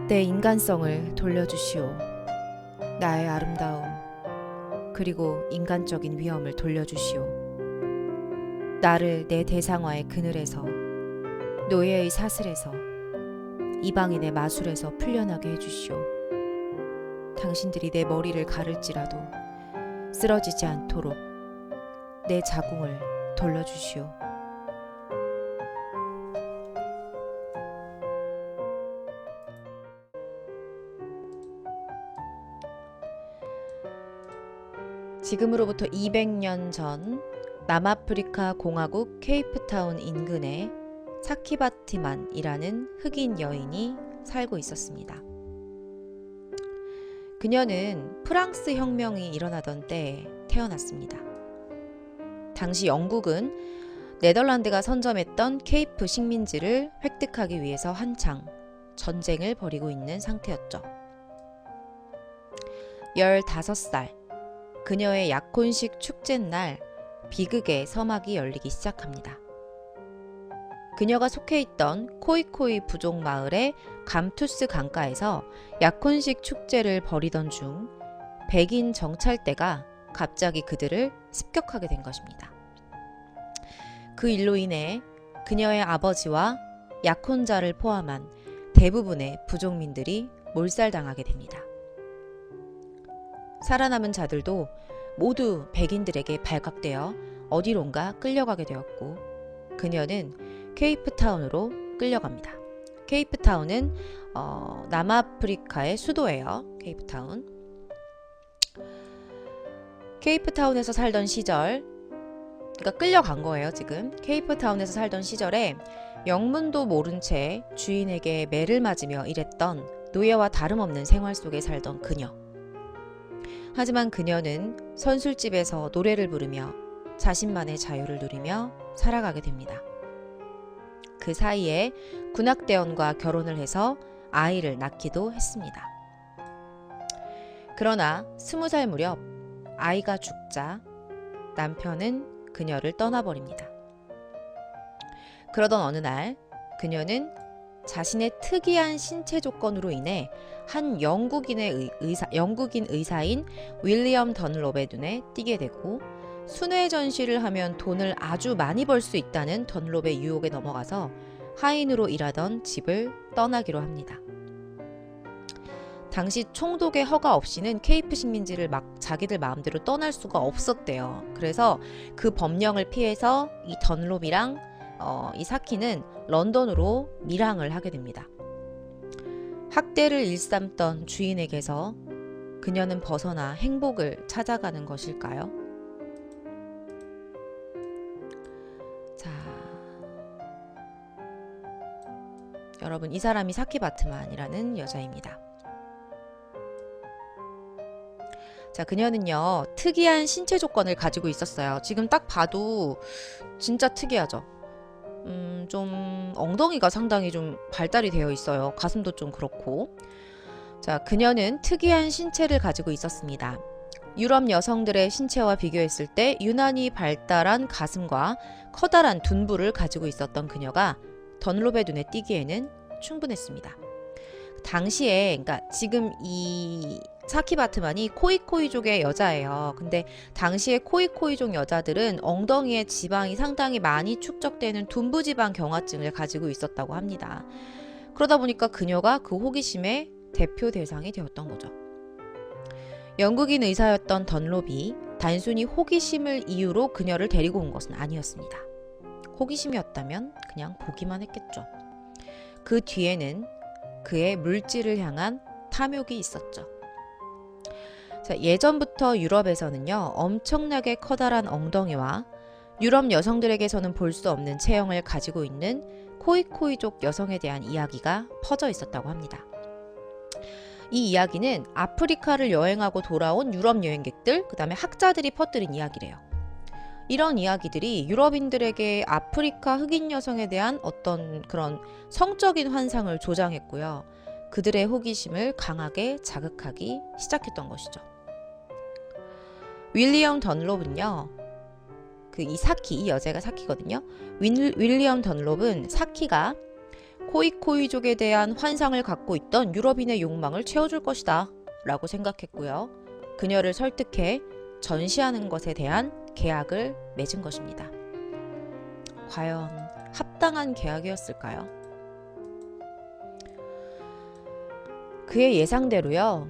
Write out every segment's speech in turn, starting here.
내 인간성을 돌려주시오. 나의 아름다움, 그리고 인간적인 위엄을 돌려주시오. 나를 내 대상화의 그늘에서, 노예의 사슬에서, 이방인의 마술에서 풀려나게 해주시오. 당신들이 내 머리를 가를지라도 쓰러지지 않도록 내 자궁을 돌려주시오. 지금으로부터 200년 전 남아프리카 공화국 케이프타운 인근에 사키바티만이라는 흑인 여인이 살고 있었습니다. 그녀는 프랑스 혁명이 일어나던 때에 태어났습니다. 당시 영국은 네덜란드가 선점했던 케이프 식민지를 획득하기 위해서 한창 전쟁을 벌이고 있는 상태였죠. 15살, 그녀의 약혼식 축제날 비극의 서막이 열리기 시작합니다. 그녀가 속해 있던 코이코이 부족 마을의 감투스 강가에서 약혼식 축제를 벌이던 중 백인 정찰대가 갑자기 그들을 습격하게 된 것입니다. 그 일로 인해 그녀의 아버지와 약혼자를 포함한 대부분의 부족민들이 몰살당하게 됩니다. 살아남은 자들도 모두 백인들에게 발각되어 어디론가 끌려가게 되었고, 그녀는 케이프타운으로 끌려갑니다. 케이프타운은 남아프리카의 수도예요. 케이프타운에서 살던 시절, 그러니까 끌려간 거예요. 지금 케이프타운에서 살던 시절에 영문도 모른 채 주인에게 매를 맞으며 일했던 노예와 다름없는 생활 속에 살던 그녀. 하지만 그녀는 선술집에서 노래를 부르며 자신만의 자유를 누리며 살아가게 됩니다. 그 사이에 군악대원과 결혼을 해서 아이를 낳기도 했습니다. 그러나 20살 무렵 아이가 죽자 남편은 그녀를 떠나버립니다. 그러던 어느 날 그녀는 자신의 특이한 신체 조건으로 인해 한 영국인 의사인 윌리엄 던롭의 눈에 띄게 되고, 순회 전시를 하면 돈을 아주 많이 벌 수 있다는 던롭의 유혹에 넘어가서 하인으로 일하던 집을 떠나기로 합니다. 당시 총독의 허가 없이는 케이프 식민지를 막 자기들 마음대로 떠날 수가 없었대요. 그래서 그 법령을 피해서 이 던롭이랑 이 사키는 런던으로 밀항을 하게 됩니다. 학대를 일삼던 주인에게서 그녀는 벗어나 행복을 찾아가는 것일까요? 자, 여러분, 이 사람이 사키 바트만이라는 여자입니다. 자, 그녀는요, 특이한 신체 조건을 가지고 있었어요. 지금 딱 봐도 진짜 특이하죠. 좀 엉덩이가 상당히 좀 발달이 되어 있어요. 가슴도 좀 그렇고. 자, 그녀는 특이한 신체를 가지고 있었습니다. 유럽 여성들의 신체와 비교했을 때 유난히 발달한 가슴과 커다란 둔부를 가지고 있었던 그녀가 던롭의 눈에 띄기에는 충분했습니다. 당시에, 그러니까 지금 이 사키 바트만이 코이코이족의 여자예요. 근데 당시에 코이코이족 여자들은 엉덩이에 지방이 상당히 많이 축적되는 둔부지방 경화증을 가지고 있었다고 합니다. 그러다 보니까 그녀가 그 호기심의 대표 대상이 되었던 거죠. 영국인 의사였던 던롭이 단순히 호기심을 이유로 그녀를 데리고 온 것은 아니었습니다. 호기심이었다면 그냥 보기만 했겠죠. 그 뒤에는 그의 물질을 향한 탐욕이 있었죠. 자, 예전부터 유럽에서는요, 엄청나게 커다란 엉덩이와 유럽 여성들에게서는 볼 수 없는 체형을 가지고 있는 코이코이족 여성에 대한 이야기가 퍼져 있었다고 합니다. 이 이야기는 아프리카를 여행하고 돌아온 유럽 여행객들, 그 다음에 학자들이 퍼뜨린 이야기래요. 이런 이야기들이 유럽인들에게 아프리카 흑인 여성에 대한 어떤 그런 성적인 환상을 조장했고요. 그들의 호기심을 강하게 자극하기 시작했던 것이죠. 윌리엄 던롭은요, 이 여자가 사키거든요. 윌리엄 던롭은 사키가 코이코이족에 대한 환상을 갖고 있던 유럽인의 욕망을 채워줄 것이다 라고 생각했고요. 그녀를 설득해 전시하는 것에 대한 계약을 맺은 것입니다. 과연 합당한 계약이었을까요? 그의 예상대로요.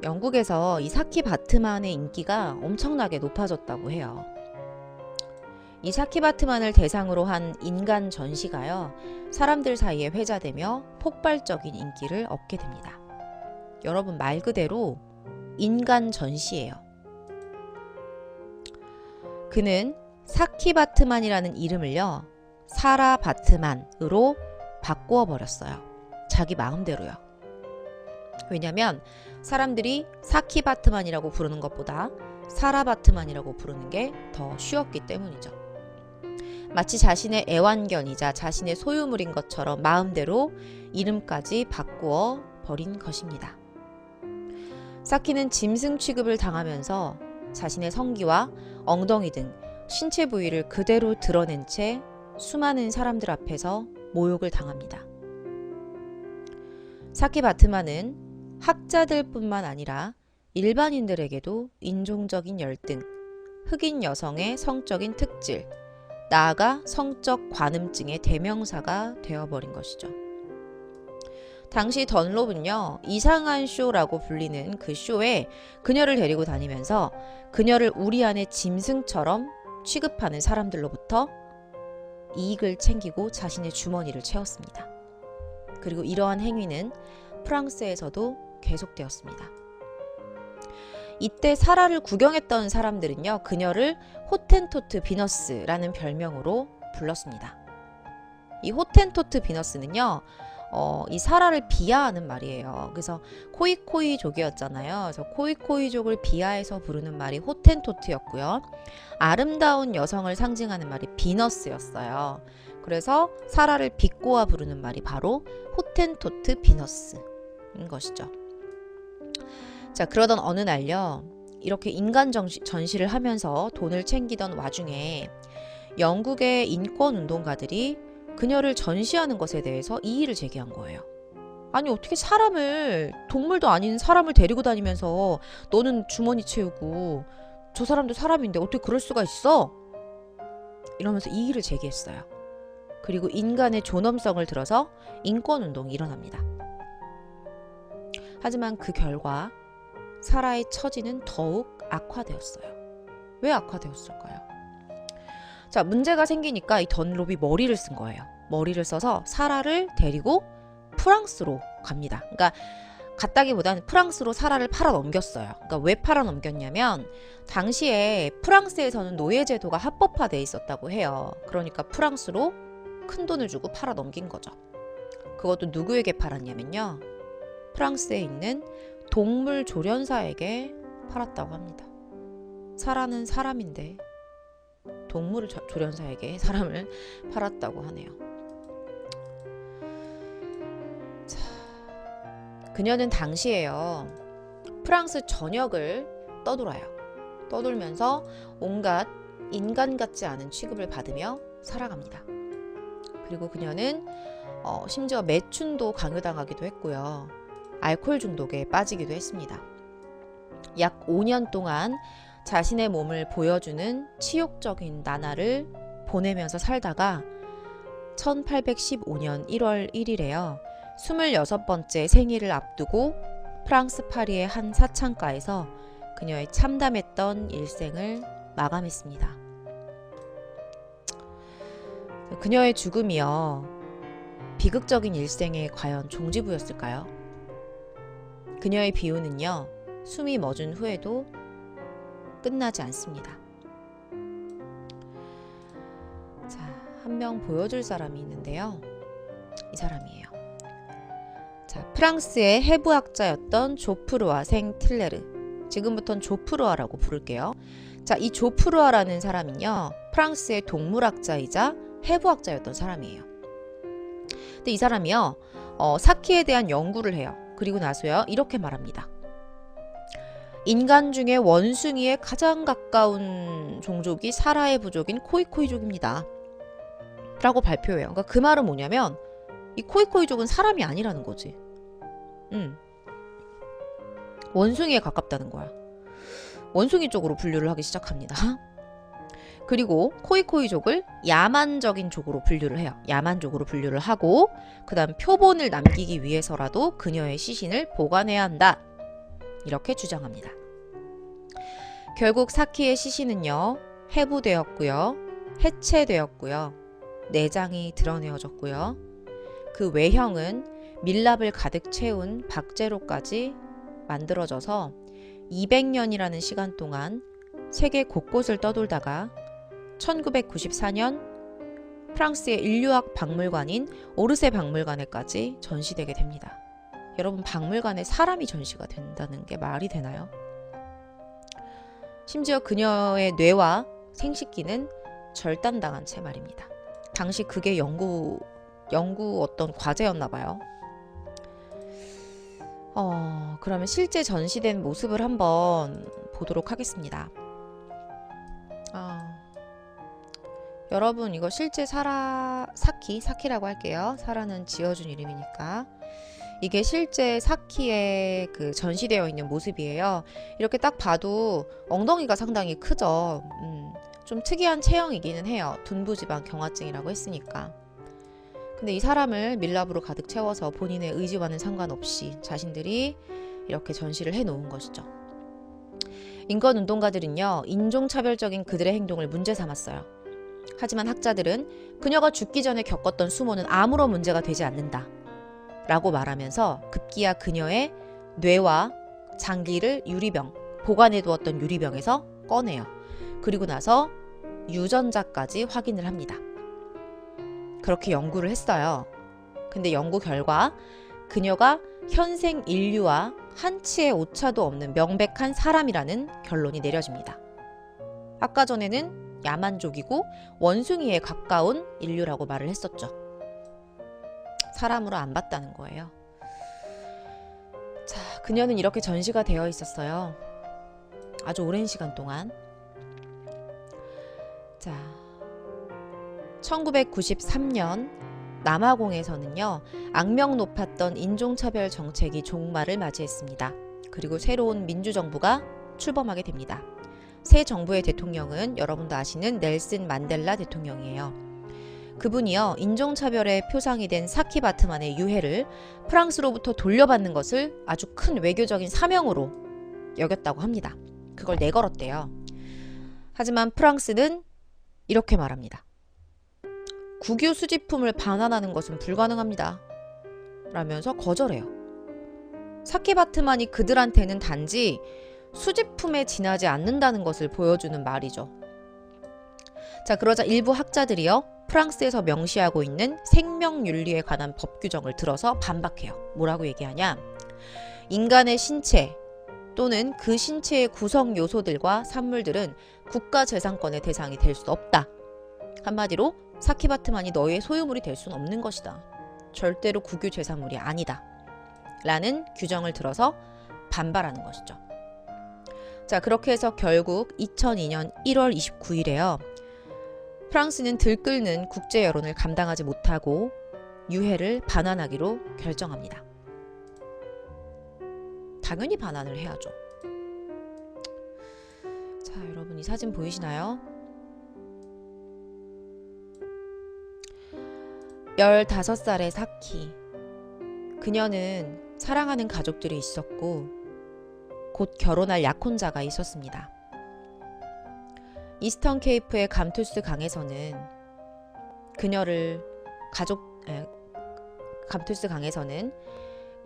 영국에서 이 사키 바트만의 인기가 엄청나게 높아졌다고 해요. 이 사키 바트만을 대상으로 한 인간 전시가요. 사람들 사이에 회자되며 폭발적인 인기를 얻게 됩니다. 여러분, 말 그대로 인간 전시예요. 그는 사키 바트만이라는 이름을요. 사라 바트만으로 바꾸어 버렸어요. 자기 마음대로요. 왜냐면 사람들이 사키 바트만이라고 부르는 것보다 사라 바트만이라고 부르는 게 더 쉬웠기 때문이죠. 마치 자신의 애완견이자 자신의 소유물인 것처럼 마음대로 이름까지 바꾸어 버린 것입니다. 사키는 짐승 취급을 당하면서 자신의 성기와 엉덩이 등 신체 부위를 그대로 드러낸 채 수많은 사람들 앞에서 모욕을 당합니다. 사키 바트만은 학자들뿐만 아니라 일반인들에게도 인종적인 열등, 흑인 여성의 성적인 특질, 나아가 성적 관음증의 대명사가 되어버린 것이죠. 당시 던롭은요, 이상한 쇼라고 불리는 그 쇼에 그녀를 데리고 다니면서 그녀를 우리 안의 짐승처럼 취급하는 사람들로부터 이익을 챙기고 자신의 주머니를 채웠습니다. 그리고 이러한 행위는 프랑스에서도 계속되었습니다. 이때 사라를 구경했던 사람들은요, 그녀를 호텐토트 비너스라는 별명으로 불렀습니다. 이 호텐토트 비너스는요, 이 사라를 비하하는 말이에요. 그래서 코이코이족이었잖아요. 그래서 코이코이족을 비하해서 부르는 말이 호텐토트였고요. 아름다운 여성을 상징하는 말이 비너스였어요. 그래서 사라를 비꼬아 부르는 말이 바로 호텐토트 비너스인 것이죠. 자, 그러던 어느 날요, 이렇게 인간 전시를 하면서 돈을 챙기던 와중에 영국의 인권운동가들이 그녀를 전시하는 것에 대해서 이의를 제기한 거예요. 아니, 어떻게 사람을, 동물도 아닌 사람을 데리고 다니면서 너는 주머니 채우고 저 사람도 사람인데 어떻게 그럴 수가 있어? 이러면서 이의를 제기했어요. 그리고 인간의 존엄성을 들어서 인권운동이 일어납니다. 하지만 그 결과 사라의 처지는 더욱 악화되었어요. 왜 악화되었을까요? 자, 문제가 생기니까 이 던롭이 머리를 쓴 거예요. 머리를 써서 사라를 데리고 프랑스로 갑니다. 그러니까 갔다기보다는 프랑스로 사라를 팔아 넘겼어요. 그러니까 왜 팔아 넘겼냐면 당시에 프랑스에서는 노예제도가 합법화되어 있었다고 해요. 그러니까 프랑스로 큰 돈을 주고 팔아 넘긴 거죠. 그것도 누구에게 팔았냐면요, 프랑스에 있는 동물 조련사에게 팔았다고 합니다. 사라는 사람인데 동물 조련사에게 사람을 팔았다고 하네요. 자, 그녀는 당시에요, 프랑스 전역을 떠돌아요. 떠돌면서 온갖 인간 같지 않은 취급을 받으며 살아갑니다. 그리고 그녀는 심지어 매춘도 강요당하기도 했고요. 알코올 중독에 빠지기도 했습니다. 약 5년 동안 자신의 몸을 보여주는 치욕적인 나날을 보내면서 살다가 1815년 1월 1일에요. 26번째 생일을 앞두고 프랑스 파리의 한 사창가에서 그녀의 참담했던 일생을 마감했습니다. 그녀의 죽음이요, 비극적인 일생의 과연 종지부였을까요? 그녀의 비유는요, 숨이 멎은 후에도 끝나지 않습니다. 자, 한 명 보여줄 사람이 있는데요. 이 사람이에요. 자, 프랑스의 해부학자였던 조프루아 생틸레르. 지금부터는 조프루아라고 부를게요. 자, 이 조프루아라는 사람은요, 프랑스의 동물학자이자 해부학자였던 사람이에요. 근데 이 사람이요, 사키에 대한 연구를 해요. 그리고 나서요, 이렇게 말합니다. 인간 중에 원숭이에 가장 가까운 종족이 사라의 부족인 코이코이족입니다. 라고 발표해요. 그러니까 그 말은 뭐냐면 이 코이코이족은 사람이 아니라는 거지. 원숭이에 가깝다는 거야. 원숭이 쪽으로 분류를 하기 시작합니다. 그리고 코이코이족을 야만적인 족으로 분류를 해요. 야만족으로 분류를 하고 그 다음 표본을 남기기 위해서라도 그녀의 시신을 보관해야 한다. 이렇게 주장합니다. 결국 사키의 시신은요. 해부되었고요. 해체되었고요. 내장이 드러내어졌고요. 그 외형은 밀랍을 가득 채운 박제로까지 만들어져서 200년이라는 시간 동안 세계 곳곳을 떠돌다가 1994년 프랑스의 인류학 박물관인 오르세 박물관에까지 전시되게 됩니다. 여러분, 박물관에 사람이 전시가 된다는 게 말이 되나요? 심지어 그녀의 뇌와 생식기는 절단당한 채 말입니다. 당시 그게 연구 어떤 과제였나 봐요. 그러면 실제 전시된 모습을 한번 보도록 하겠습니다. 여러분, 이거 실제 사키라고 할게요. 사라는 지어준 이름이니까. 이게 실제 사키의 그 전시되어 있는 모습이에요. 이렇게 딱 봐도 엉덩이가 상당히 크죠. 좀 특이한 체형이기는 해요. 둔부지방 경화증이라고 했으니까. 근데 이 사람을 밀랍으로 가득 채워서 본인의 의지와는 상관없이 자신들이 이렇게 전시를 해놓은 것이죠. 인권운동가들은요, 인종차별적인 그들의 행동을 문제 삼았어요. 하지만 학자들은 그녀가 죽기 전에 겪었던 수모는 아무런 문제가 되지 않는다 라고 말하면서 급기야 그녀의 뇌와 장기를 보관해두었던 유리병에서 꺼내요. 그리고 나서 유전자까지 확인을 합니다. 그렇게 연구를 했어요. 근데 연구 결과 그녀가 현생 인류와 한치의 오차도 없는 명백한 사람이라는 결론이 내려집니다. 아까 전에는 야만족이고 원숭이에 가까운 인류라고 말을 했었죠. 사람으로 안 봤다는 거예요. 자, 그녀는 이렇게 전시가 되어 있었어요. 아주 오랜 시간 동안. 자, 1993년 남아공에서는요, 악명 높았던 인종차별 정책이 종말을 맞이했습니다. 그리고 새로운 민주정부가 출범하게 됩니다. 새 정부의 대통령은 여러분도 아시는 넬슨 만델라 대통령이에요. 그분이요, 인종차별의 표상이 된 사키 바트만의 유해를 프랑스로부터 돌려받는 것을 아주 큰 외교적인 사명으로 여겼다고 합니다. 그걸 내걸었대요. 하지만 프랑스는 이렇게 말합니다. 국유 수집품을 반환하는 것은 불가능합니다. 라면서 거절해요. 사키 바트만이 그들한테는 단지 수집품에 지나지 않는다는 것을 보여주는 말이죠. 자, 그러자 일부 학자들이요, 프랑스에서 명시하고 있는 생명윤리에 관한 법 규정을 들어서 반박해요. 뭐라고 얘기하냐? 인간의 신체 또는 그 신체의 구성 요소들과 산물들은 국가재산권의 대상이 될 수 없다. 한마디로 사키 바트만이 너희의 소유물이 될 수는 없는 것이다. 절대로 국유재산물이 아니다. 라는 규정을 들어서 반발하는 것이죠. 자, 그렇게 해서 결국 2002년 1월 29일에요. 프랑스는 들끓는 국제 여론을 감당하지 못하고 유해를 반환하기로 결정합니다. 당연히 반환을 해야죠. 자, 여러분 이 사진 보이시나요? 15살의 사키. 그녀는 사랑하는 가족들이 있었고 곧 결혼할 약혼자가 있었습니다. 이스턴 케이프의 감투스 강에서는 감투스 강에서는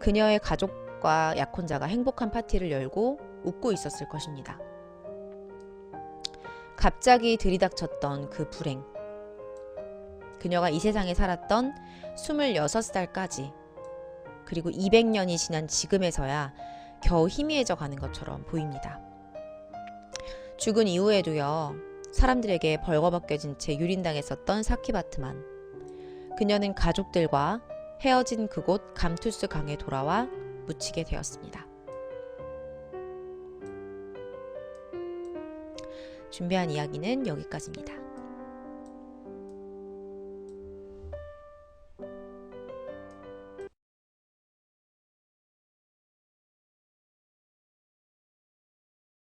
그녀의 가족과 약혼자가 행복한 파티를 열고 웃고 있었을 것입니다. 갑자기 들이닥쳤던 그 불행. 그녀가 이 세상에 살았던 26살까지 그리고 200년이 지난 지금에서야 겨우 희미해져 가는 것처럼 보입니다. 죽은 이후에도요, 사람들에게 벌거벗겨진 채 유린당했었던 사키 바트만. 그녀는 가족들과 헤어진 그곳 감투스 강에 돌아와 묻히게 되었습니다. 준비한 이야기는 여기까지입니다.